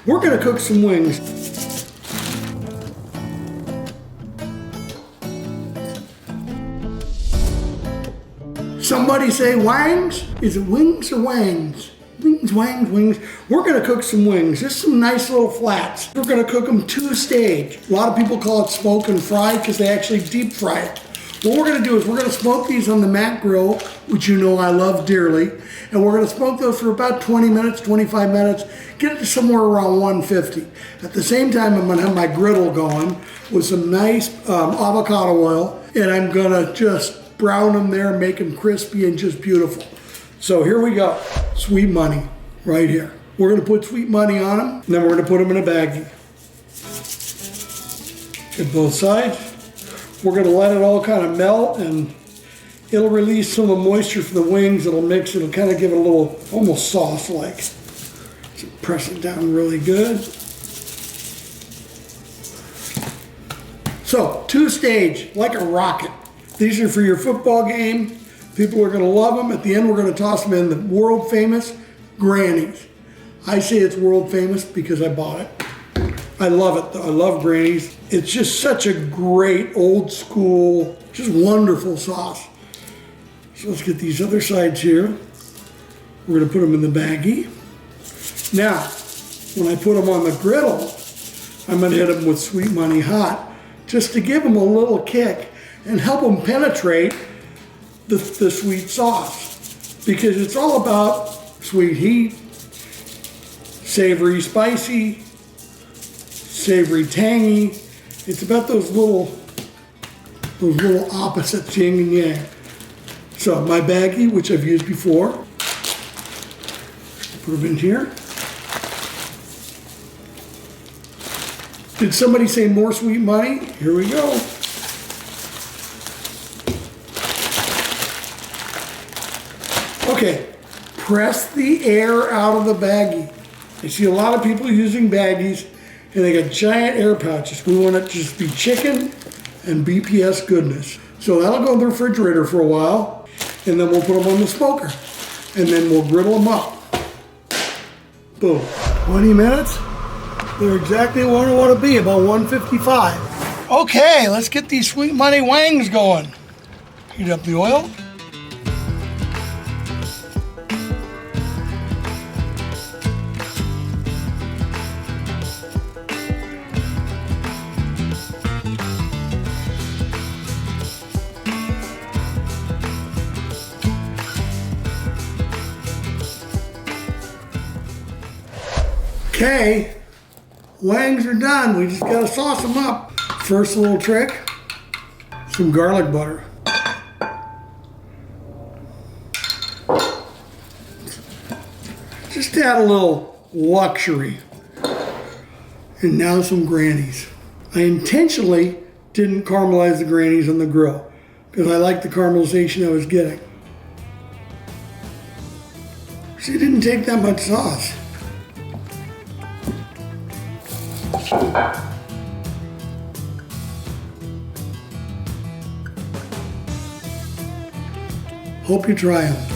We're gonna cook some wings. Somebody say wangs? Is it wings or wangs? Wings, wangs, wings. We're gonna cook some wings. Just some nice little flats. We're gonna cook them two-stage. A lot of people call it smoke and fry because they actually deep fry it. What we're gonna do is we're gonna smoke these on the Mac grill, which you know I love dearly. And we're gonna smoke those for about 20 minutes, 25 minutes, get it to somewhere around 150. At the same time, I'm gonna have my griddle going with some nice avocado oil, and I'm gonna just brown them there, make them crispy and just beautiful. So here we go, sweet money, right here. We're gonna put sweet money on them, and then we're gonna put them in a baggie. Get both sides. We're gonna let it all kind of melt, and it'll release some of the moisture from the wings. It'll mix, it'll kind of give it a little, almost sauce-like. So press it down really good. So, two-stage, like a rocket. These are for your football game. People are gonna love them. At the end, we're gonna toss them in the world famous Granny's. I say it's world famous because I bought it. I love it though. I love Granny's. It's just such a great old school, just wonderful sauce. So let's get these other sides here. We're gonna put them in the baggie. Now, when I put them on the griddle, I'm gonna hit them with Sweet Money Hot, just to give them a little kick and help them penetrate the sweet sauce. Because it's all about sweet heat, savory spicy, savory tangy. It's about those little opposites, yin and yang. So my baggie, which I've used before, put them in here. Did somebody say more sweet money? Here we go. Okay, press the air out of the baggie. I see a lot of people using baggies and they got giant air pouches. We want it to just be chicken and BPS goodness. So that'll go in the refrigerator for a while, and then we'll put them on the smoker, and then we'll griddle them up. Boom. 20 minutes. They're exactly where I want to be, about 155. Okay, let's get these Sweet Money wangs going. Heat up the oil. Okay, wangs are done. We just gotta sauce them up. First little trick, some garlic butter. Just add a little luxury. And now some Granny's. I intentionally didn't caramelize the Granny's on the grill because I like the caramelization I was getting. So it didn't take that much sauce. Hope you try them.